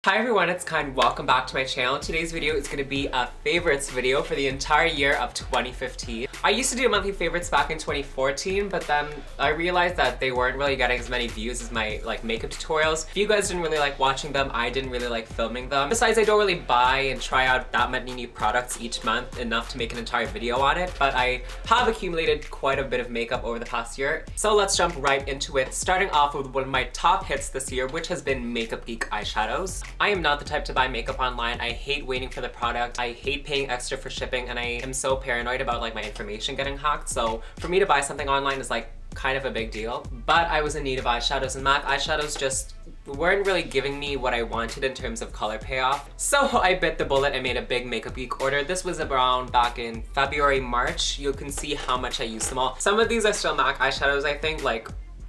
Hi everyone, it's Kind. Welcome back to my channel. Today's video is going to be a favorites video for the entire year of 2015. I used to do monthly favorites back in 2014, but then I realized that they weren't really getting as many views as my makeup tutorials. If you guys didn't really like watching them, I didn't really like filming them. Besides, I don't really buy and try out that many new products each month enough to make an entire video on it, but I have accumulated quite a bit of makeup over the past year. So let's jump right into it, starting off with one of my top hits this year, which has been Makeup Geek eyeshadows. I am not the type to buy makeup online. I hate waiting for the product. I hate paying extra for shipping, and I am so paranoid about my information getting hacked. So for me to buy something online is kind of a big deal. But I was in need of eyeshadows, and MAC eyeshadows just weren't really giving me what I wanted in terms of color payoff. So I bit the bullet and made a big Makeup Geek order. This was around back in February, March. You can see how much I used them all. Some of these are still MAC eyeshadows, I think,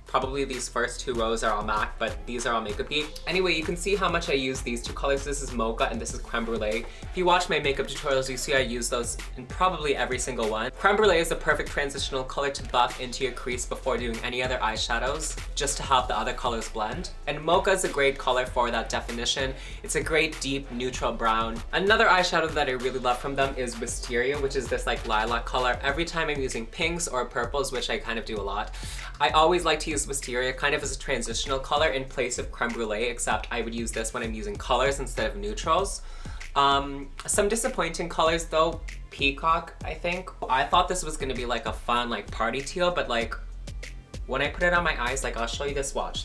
probably these first two rows are all MAC, but these are all Makeup Geek. Anyway, you can see how much I use these two colors. This is Mocha and this is Creme Brulee. If you watch my makeup tutorials, you see I use those in probably every single one. Creme Brulee is the perfect transitional color to buff into your crease before doing any other eyeshadows, just to help the other colors blend. And Mocha is a great color for that definition. It's a great deep neutral brown. Another eyeshadow that I really love from them is Wisteria, which is this lilac color. Every time I'm using pinks or purples, which I kind of do a lot, I always like to use Wisteria kind of as a transitional color in place of Creme Brulee, except I would use this when I'm using colors instead of neutrals. Some disappointing colors though. Peacock, I think. I thought this was gonna be a fun party teal, but when I put it on my eyes, I'll show you this swatch,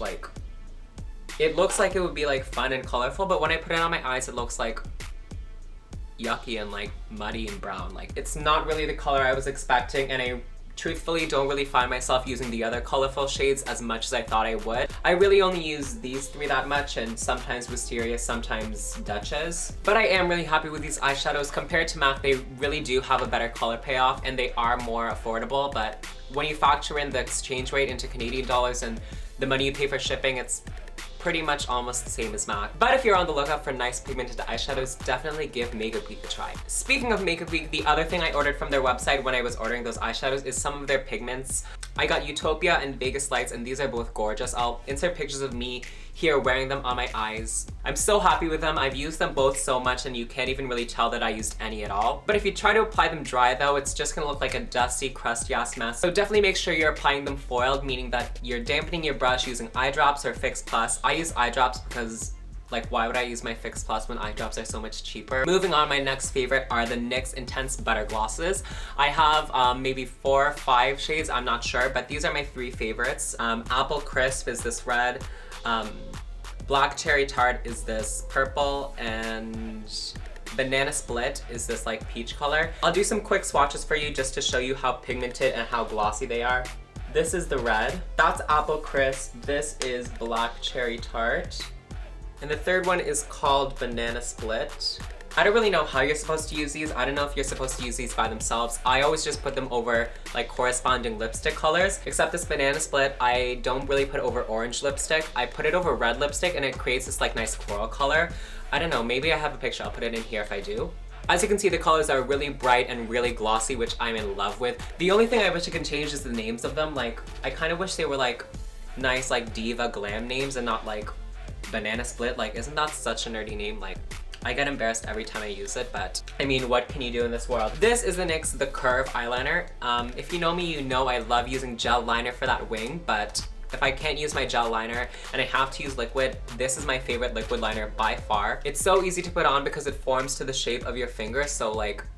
it looks like it would be fun and colorful, but when I put it on my eyes, it looks yucky and muddy and brown. It's not really the color I was expecting, and I truthfully don't really find myself using the other colorful shades as much as I thought I would. I really only use these three that much, and sometimes Wisteria, sometimes Duchess. But I am really happy with these eyeshadows. Compared to MAC, they really do have a better color payoff and they are more affordable, but when you factor in the exchange rate into Canadian dollars and the money you pay for shipping, it's pretty much almost the same as MAC. But if you're on the lookout for nice pigmented eyeshadows, definitely give Makeup Geek a try. Speaking of Makeup Geek, the other thing I ordered from their website when I was ordering those eyeshadows is some of their pigments. I got Utopia and Vegas Lights, and these are both gorgeous. I'll insert pictures of me here wearing them on my eyes. I'm so happy with them. I've used them both so much and you can't even really tell that I used any at all. But if you try to apply them dry though, it's just gonna look like a dusty, crusty ass mess. So definitely make sure you're applying them foiled, meaning that you're dampening your brush using eye drops or Fix Plus. I use eye drops because why would I use my Fix Plus when eye drops are so much cheaper? Moving on, my next favorite are the NYX Intense Butter Glosses. I have maybe 4 or 5 shades, I'm not sure, but these are my 3 favorites. Apple Crisp is this red, Black Cherry Tart is this purple, and Banana Split is this peach color. I'll do some quick swatches for you just to show you how pigmented and how glossy they are. This is the red, that's Apple Crisp, this is Black Cherry Tart, and the third one is called Banana Split. I don't really know how you're supposed to use these. I don't know if you're supposed to use these by themselves. I always just put them over corresponding lipstick colors, except this Banana Split, I don't really put over orange lipstick. I put it over red lipstick and it creates this nice coral color. I don't know, maybe I have a picture. I'll put it in here if I do. As you can see, the colors are really bright and really glossy, which I'm in love with. The only thing I wish I can change is the names of them. I kind of wish they were nice diva glam names and not Banana Split. Isn't that such a nerdy name? I get embarrassed every time I use it, but I mean, what can you do in this world? This is the NYX The Curve eyeliner. If you know me, you know I love using gel liner for that wing, but if I can't use my gel liner and I have to use liquid, this is my favorite liquid liner by far. It's so easy to put on because it forms to the shape of your finger, so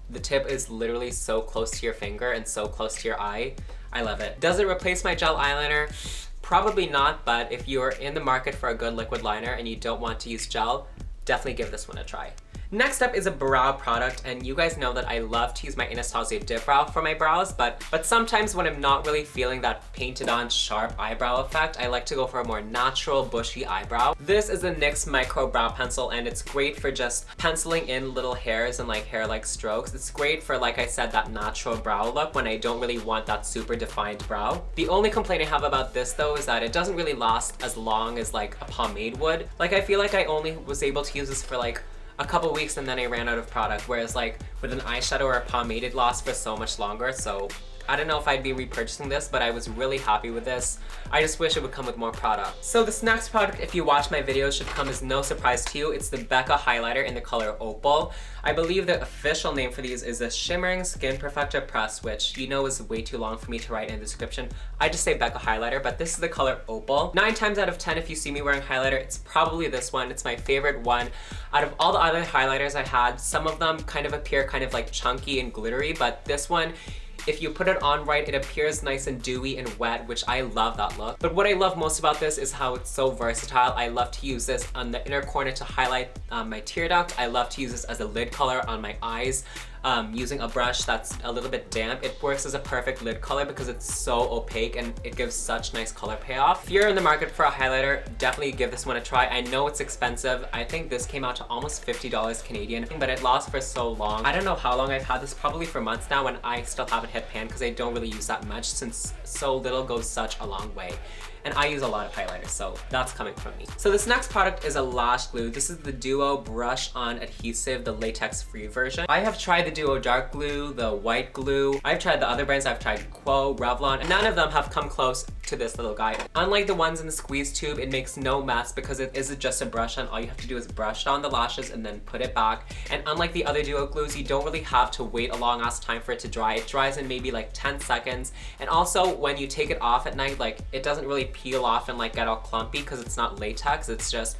the tip is literally so close to your finger and so close to your eye. I love it. Does it replace my gel eyeliner? Probably not, but if you're in the market for a good liquid liner and you don't want to use gel, definitely give this one a try. Next up is a brow product, and you guys know that I love to use my Anastasia Dip Brow for my brows, but sometimes when I'm not really feeling that painted on sharp eyebrow effect, I like to go for a more natural bushy eyebrow. This is a NYX Micro Brow Pencil, and it's great for just penciling in little hairs and hair-like strokes. It's great for, like I said, that natural brow look when I don't really want that super defined brow. The only complaint I have about this though is that it doesn't really last as long as a pomade would. I feel like I only was able to use this for a couple weeks and then I ran out of product, whereas with an eyeshadow or a pomade it lasts for so much longer, so I don't know if I'd be repurchasing this, but I was really happy with this. I just wish it would come with more product. So this next product, if you watch my videos, should come as no surprise to you. It's the Becca highlighter in the color Opal. I believe the official name for these is the Shimmering Skin Perfector Press, which you know is way too long for me to write in the description. I just say Becca highlighter, but this is the color Opal. 9 times out of 10, if you see me wearing highlighter, it's probably this one. It's my favorite one. Out of all the other highlighters I had, some of them kind of appear kind of like chunky and glittery, but this one, if you put it on right, it appears nice and dewy and wet, which I love that look. But what I love most about this is how it's so versatile. I love to use this on the inner corner to highlight my tear duct. I love to use this as a lid color on my eyes. Using a brush that's a little bit damp, it works as a perfect lid color because it's so opaque and it gives such nice color payoff. If you're in the market for a highlighter, definitely give this one a try. I know it's expensive. I think this came out to almost $50 Canadian, but it lasts for so long. I don't know how long I've had this, probably for months now, and I still haven't hit pan because I don't really use that much since so little goes such a long way. And I use a lot of highlighters, so that's coming from me. So this next product is a lash glue. This is the Duo Brush On Adhesive, the latex free version. I have tried the Duo Dark Glue, the White Glue. I've tried the other brands. I've tried Quo, Revlon, and none of them have come close to this little guy. Unlike the ones in the squeeze tube, it makes no mess because it isn't just a brush on. All you have to do is brush on the lashes and then put it back. And unlike the other Duo glues, you don't really have to wait a long ass time for it to dry. It dries in maybe like 10 seconds. And also when you take it off at night, like it doesn't really peel off and like get all clumpy because it's not latex. It's just,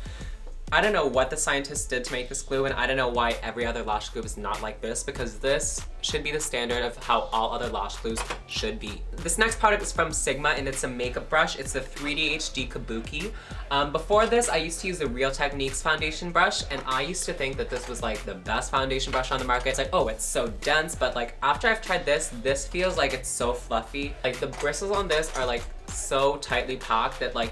I don't know what the scientists did to make this glue, and I don't know why every other lash glue is not like this, because this should be the standard of how all other lash glues should be. This next product is from Sigma and it's a makeup brush. It's the 3D HD Kabuki. Before this, I used to use the Real Techniques foundation brush, and I used to think that this was like the best foundation brush on the market. It's like, oh, it's so dense, but like after I've tried this, this feels like it's so fluffy. Like the bristles on this are like so tightly packed that like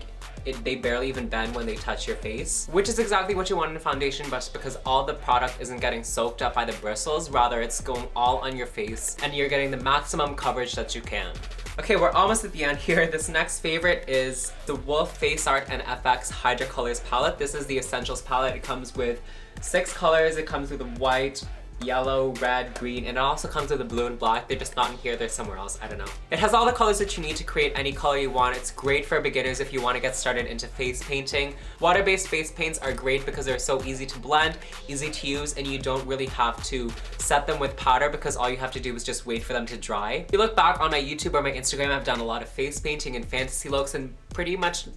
they barely even bend when they touch your face, which is exactly what you want in a foundation brush because all the product isn't getting soaked up by the bristles, rather it's going all on your face and you're getting the maximum coverage that you can. Okay, we're almost at the end here. This next favorite is the Wolfe FX and FX Hydrocolours palette. This is the Essentials palette. It comes with 6 colors. It comes with white, yellow, red, green, and it also comes with a blue and black. They're just not in here, they're somewhere else, I don't know. It has all the colors that you need to create any color you want. It's great for beginners if you want to get started into face painting. Water-based face paints are great because they're so easy to blend, easy to use, and you don't really have to set them with powder because all you have to do is just wait for them to dry. If you look back on my YouTube or my Instagram, I've done a lot of face painting and fantasy looks, and pretty much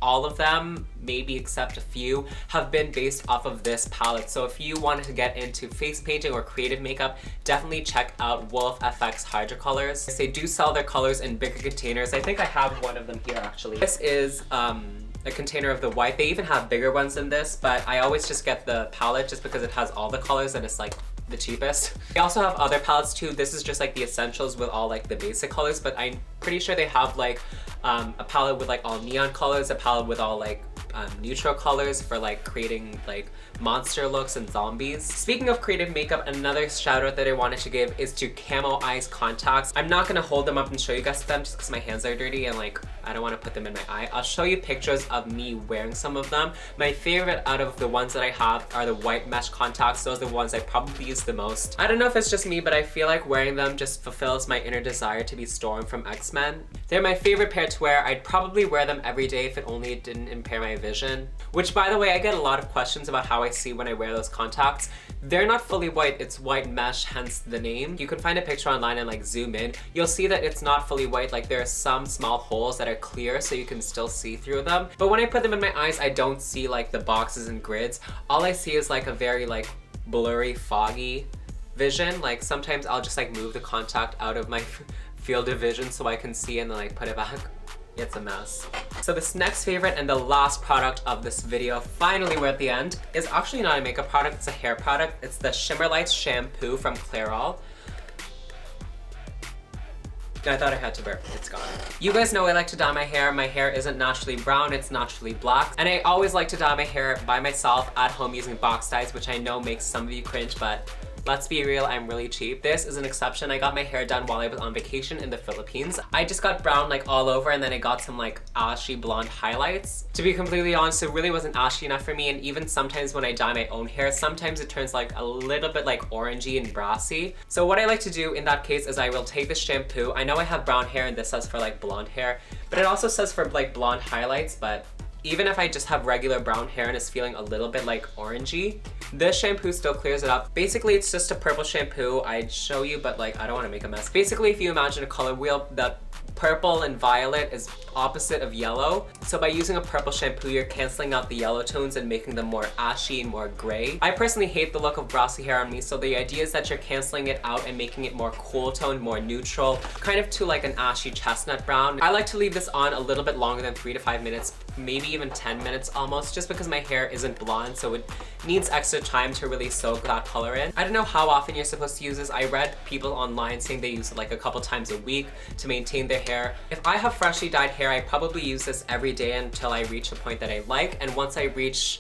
all of them, maybe except a few, have been based off of this palette. So if you wanted to get into face painting or creative makeup, definitely check out Wolfe FX Hydrocolours. They do sell their colors in bigger containers. I think I have one of them here actually. This is a container of the white. They even have bigger ones than this, but I always just get the palette just because it has all the colors and it's like the cheapest. They also have other palettes too. This is just like the essentials with all like the basic colors, but I'm pretty sure they have like a palette with like all neon colors, a palette with all like neutral colors for like creating like monster looks and zombies. Speaking of creative makeup, another shout out that I wanted to give is to CamoEyes contacts. I'm not gonna hold them up and show you guys them just because my hands are dirty and like I don't want to put them in my eye. I'll show you pictures of me wearing some of them. My favorite out of the ones that I have are the white mesh contacts. Those are the ones I probably use the most. I don't know if it's just me, but I feel like wearing them just fulfills my inner desire to be Storm from X-Men. They're my favorite pair to wear. I'd probably wear them every day if it only didn't impair my vision. Which, by the way, I get a lot of questions about how I see when I wear those contacts. They're not fully white, it's white mesh, hence the name. You can find a picture online and like zoom in. You'll see that it's not fully white, like there are some small holes that are clear so you can still see through them. But when I put them in my eyes, I don't see like the boxes and grids. All I see is like a very like blurry, foggy vision. Like sometimes I'll just like move the contact out of my field of vision so I can see and then like put it back. It's a mess. So this next favorite and the last product of this video, finally we're at the end, is actually not a makeup product, it's a hair product. It's the Shimmer Lights Shampoo from Clairol. I thought I had to burp, it's gone. You guys know I like to dye my hair. My hair isn't naturally brown, it's naturally black. And I always like to dye my hair by myself at home using box dyes, which I know makes some of you cringe, but let's be real, I'm really cheap. This is an exception. I got my hair done while I was on vacation in the Philippines. I just got brown like all over, and then I got some like ashy blonde highlights. To be completely honest, it really wasn't ashy enough for me, and even sometimes when I dye my own hair, sometimes it turns like a little bit like orangey and brassy. So what I like to do in that case is I will take the shampoo. I know I have brown hair and this says for like blonde hair, but it also says for like blonde highlights, but even if I just have regular brown hair and it's feeling a little bit like orangey, this shampoo still clears it up. Basically, it's just a purple shampoo. I'd show you, but like, I don't want to make a mess. Basically, if you imagine a color wheel, the purple and violet is opposite of yellow. So by using a purple shampoo, you're canceling out the yellow tones and making them more ashy and more gray. I personally hate the look of brassy hair on me, so the idea is that you're canceling it out and making it more cool toned, more neutral, kind of to like an ashy chestnut brown. I like to leave this on a little bit longer than 3 to 5 minutes, maybe even 10 minutes almost, just because my hair isn't blonde, so it needs extra time to really soak that color in. I don't know how often you're supposed to use this. I read people online saying they use it like a couple times a week to maintain their hair. If I have freshly dyed hair, I probably use this every day until I reach a point that I like, and once I reach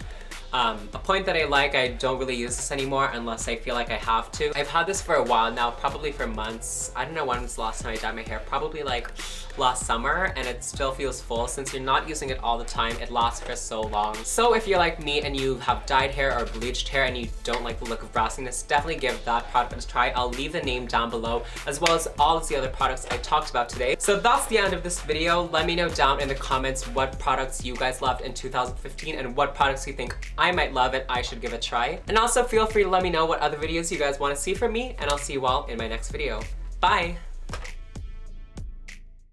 a point that I like, I don't really use this anymore unless I feel like I have to. I've had this for a while now, probably for months. I don't know when was the last time I dyed my hair, probably like last summer, and it still feels full. Since you're not using it all the time, it lasts for so long. So if you're like me and you have dyed hair or bleached hair and you don't like the look of brassiness, definitely give that product a try. I'll leave the name down below, as well as all of the other products I talked about today. So that's the end of this video. Let me know down in the comments what products you guys loved in 2015 and what products you think I might love and I should give a try. And also feel free to let me know what other videos you guys want to see from me, and I'll see you all in my next video. Bye!